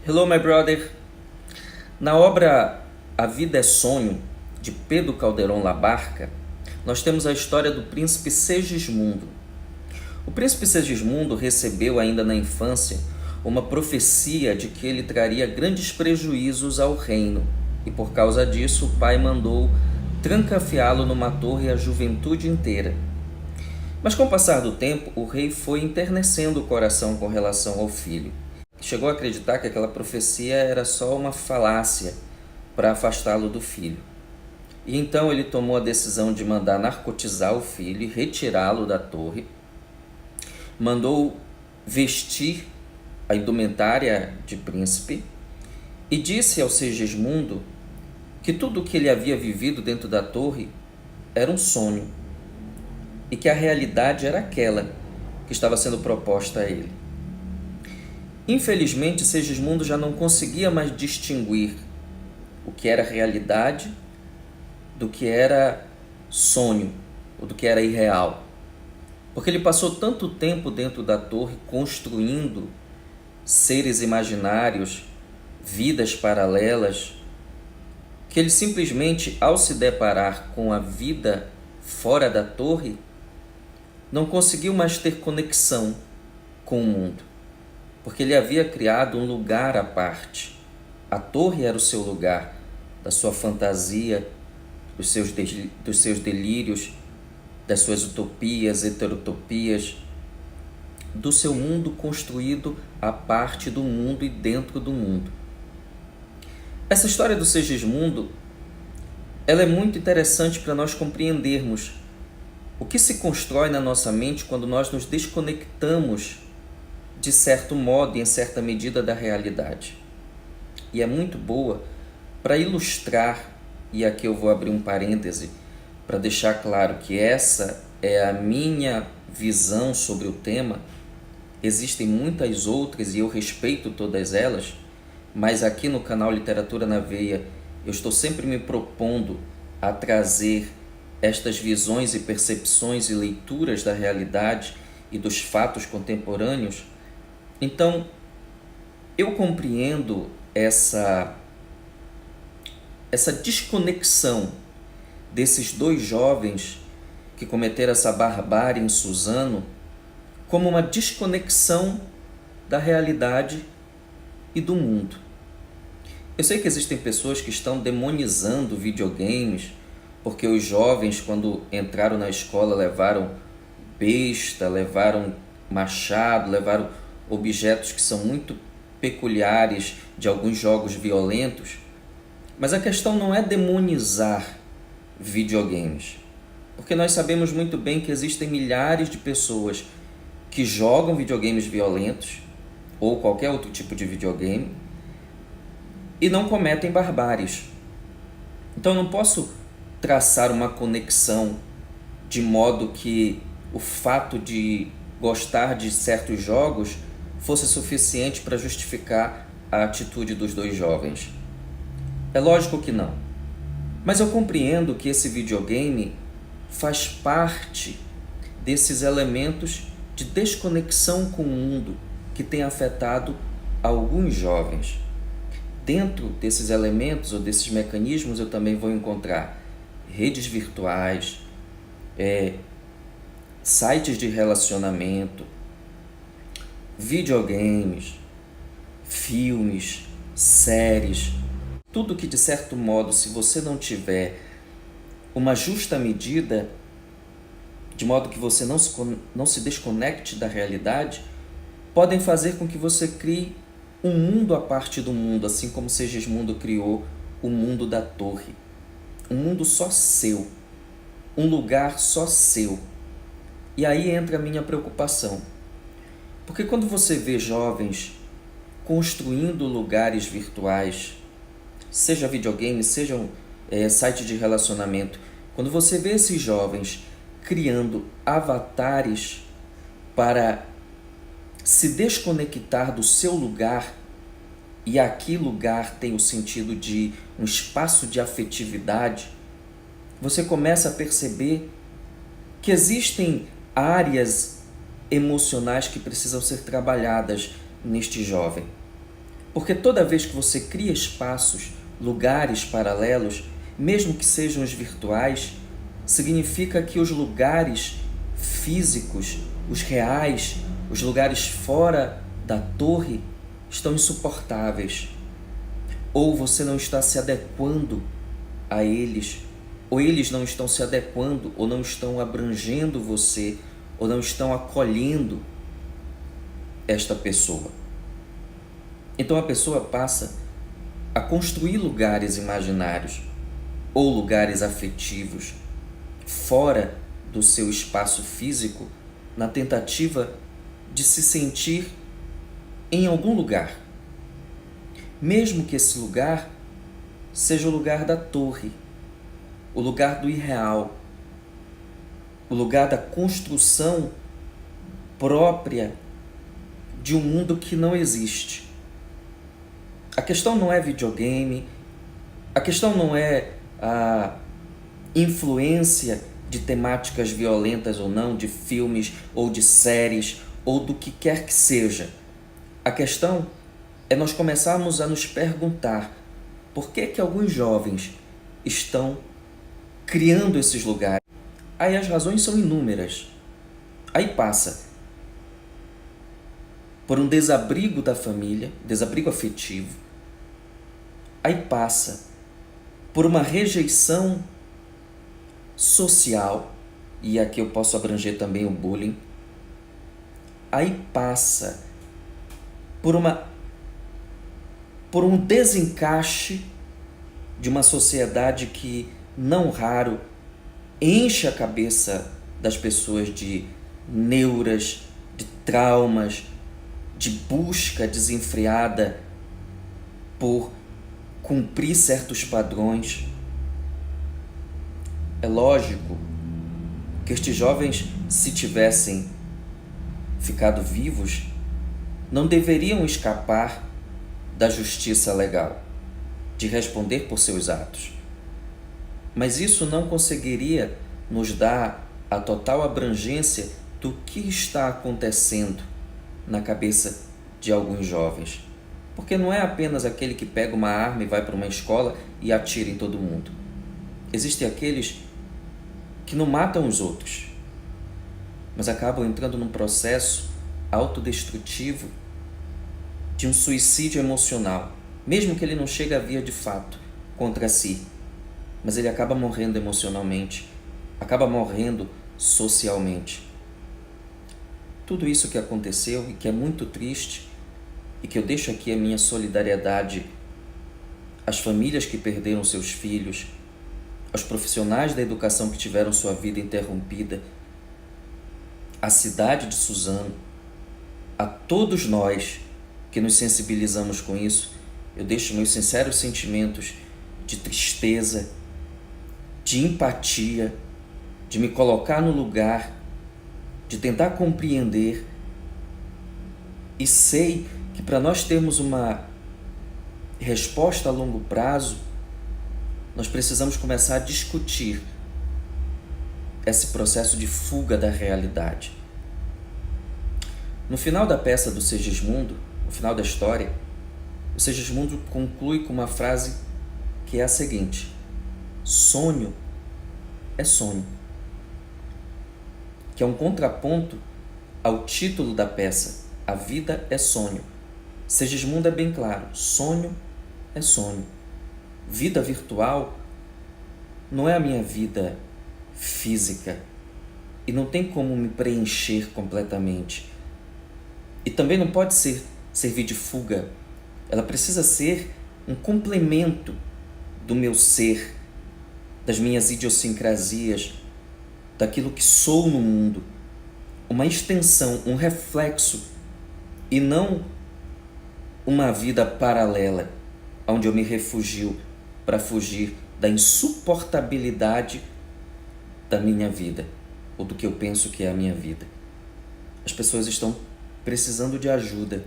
Hello, my brother. Na obra A Vida é Sonho, de Pedro Calderón Labarca, nós temos a história do príncipe Segismundo. O príncipe Segismundo recebeu ainda na infância uma profecia de que ele traria grandes prejuízos ao reino, e por causa disso o pai mandou trancafiá-lo numa torre a juventude inteira. Mas com o passar do tempo, o rei foi enternecendo o coração com relação ao filho. Chegou a acreditar que aquela profecia era só uma falácia para afastá-lo do filho. E então ele tomou a decisão de mandar narcotizar o filho e retirá-lo da torre. Mandou vestir a indumentária de príncipe e disse ao Segismundo que tudo o que ele havia vivido dentro da torre era um sonho e que a realidade era aquela que estava sendo proposta a ele. Infelizmente, Segismundo já não conseguia mais distinguir o que era realidade do que era sonho, ou do que era irreal. Porque ele passou tanto tempo dentro da torre construindo seres imaginários, vidas paralelas, que ele simplesmente, ao se deparar com a vida fora da torre, não conseguiu mais ter conexão com o mundo. Porque ele havia criado um lugar à parte. A torre era o seu lugar, da sua fantasia, dos seus delírios, das suas utopias, heterotopias, do seu mundo construído à parte do mundo e dentro do mundo. Essa história do Segismundo, ela é muito interessante para nós compreendermos o que se constrói na nossa mente quando nós nos desconectamos de certo modo e em certa medida da realidade. E é muito boa para ilustrar, e aqui eu vou abrir um parêntese para deixar claro que essa é a minha visão sobre o tema. Existem muitas outras e eu respeito todas elas, mas aqui no canal Literatura na Veia eu estou sempre me propondo a trazer estas visões e percepções e leituras da realidade e dos fatos contemporâneos. Então, eu compreendo essa desconexão desses dois jovens que cometeram essa barbárie em Suzano como uma desconexão da realidade e do mundo. Eu sei que existem pessoas que estão demonizando videogames porque os jovens, quando entraram na escola, levaram besta, levaram machado, levaram objetos que são muito peculiares de alguns jogos violentos. Mas a questão não é demonizar videogames, porque nós sabemos muito bem que existem milhares de pessoas que jogam videogames violentos ou qualquer outro tipo de videogame e não cometem barbáries. Então eu não posso traçar uma conexão de modo que o fato de gostar de certos jogos fosse suficiente para justificar a atitude dos dois jovens. É lógico que não. Mas eu compreendo que esse videogame faz parte desses elementos de desconexão com o mundo que tem afetado alguns jovens. Dentro desses elementos ou desses mecanismos eu também vou encontrar redes virtuais, sites de relacionamento, videogames, filmes, séries, tudo que de certo modo, se você não tiver uma justa medida, de modo que você não se desconecte da realidade, podem fazer com que você crie um mundo à parte do mundo, assim como Segismundo criou o mundo da torre. Um mundo só seu, um lugar só seu. E aí entra a minha preocupação. Porque quando você vê jovens construindo lugares virtuais, seja videogame, seja site de relacionamento, quando você vê esses jovens criando avatares para se desconectar do seu lugar, e aqui lugar tem o sentido de um espaço de afetividade, você começa a perceber que existem áreas emocionais que precisam ser trabalhadas neste jovem. Porque toda vez que você cria espaços, lugares paralelos, mesmo que sejam os virtuais, significa que os lugares físicos, os reais, os lugares fora da torre estão insuportáveis. Ou você não está se adequando a eles, ou eles não estão se adequando, ou não estão abrangendo você, ou não estão acolhendo esta pessoa. Então a pessoa passa a construir lugares imaginários ou lugares afetivos fora do seu espaço físico na tentativa de se sentir em algum lugar, mesmo que esse lugar seja o lugar da torre, o lugar do irreal, o lugar da construção própria de um mundo que não existe. A questão não é videogame, a questão não é a influência de temáticas violentas ou não, de filmes ou de séries ou do que quer que seja. A questão é nós começarmos a nos perguntar por que alguns jovens estão criando esses lugares. Aí as razões são inúmeras. Aí passa por um desabrigo da família, desabrigo afetivo. Aí passa por uma rejeição social, e aqui eu posso abranger também o bullying. Aí passa por um desencaixe de uma sociedade que, não raro, enche a cabeça das pessoas de neuras, de traumas, de busca desenfreada por cumprir certos padrões. É lógico que estes jovens, se tivessem ficado vivos, não deveriam escapar da justiça legal, de responder por seus atos. Mas isso não conseguiria nos dar a total abrangência do que está acontecendo na cabeça de alguns jovens. Porque não é apenas aquele que pega uma arma e vai para uma escola e atira em todo mundo. Existem aqueles que não matam os outros, mas acabam entrando num processo autodestrutivo de um suicídio emocional, mesmo que ele não chegue a via de fato contra si, mas ele acaba morrendo emocionalmente, acaba morrendo socialmente. Tudo isso que aconteceu e que é muito triste, e que eu deixo aqui a minha solidariedade às famílias que perderam seus filhos, aos profissionais da educação que tiveram sua vida interrompida, à cidade de Suzano, a todos nós que nos sensibilizamos com isso, eu deixo meus sinceros sentimentos de tristeza, de empatia, de me colocar no lugar, de tentar compreender, e sei que para nós termos uma resposta a longo prazo, nós precisamos começar a discutir esse processo de fuga da realidade. No final da peça do Segismundo, no final da história, o Segismundo conclui com uma frase que é a seguinte: sonho é sonho, que é um contraponto ao título da peça, A Vida é Sonho. Segismundo é bem claro, sonho é sonho. Vida virtual não é a minha vida física e não tem como me preencher completamente. E também não pode servir de fuga. Ela precisa ser um complemento do meu ser, das minhas idiosincrasias, daquilo que sou no mundo. Uma extensão, um reflexo, e não uma vida paralela, onde eu me refugio para fugir da insuportabilidade da minha vida, ou do que eu penso que é a minha vida. As pessoas estão precisando de ajuda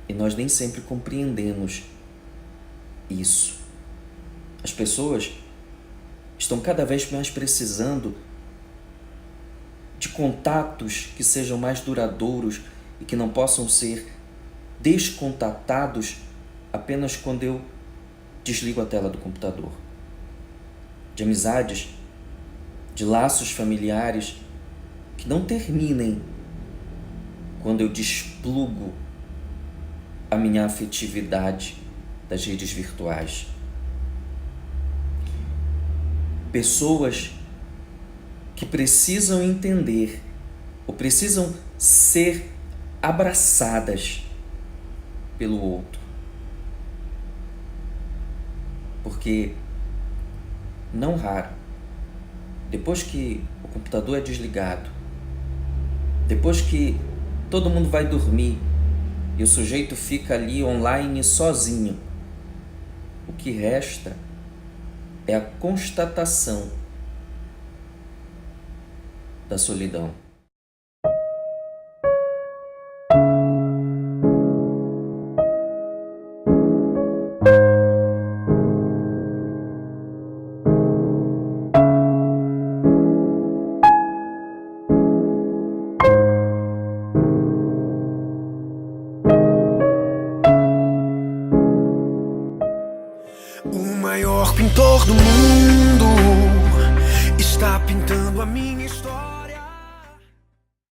e nós nem sempre compreendemos isso. As pessoas estão cada vez mais precisando de contatos que sejam mais duradouros e que não possam ser descontatados apenas quando eu desligo a tela do computador. De amizades, de laços familiares que não terminem quando eu desplugo a minha afetividade das redes virtuais. Pessoas que precisam entender ou precisam ser abraçadas pelo outro. Porque, não raro, depois que o computador é desligado, depois que todo mundo vai dormir e o sujeito fica ali online sozinho, o que resta é a constatação da solidão. O maior pintor do mundo está pintando a minha história.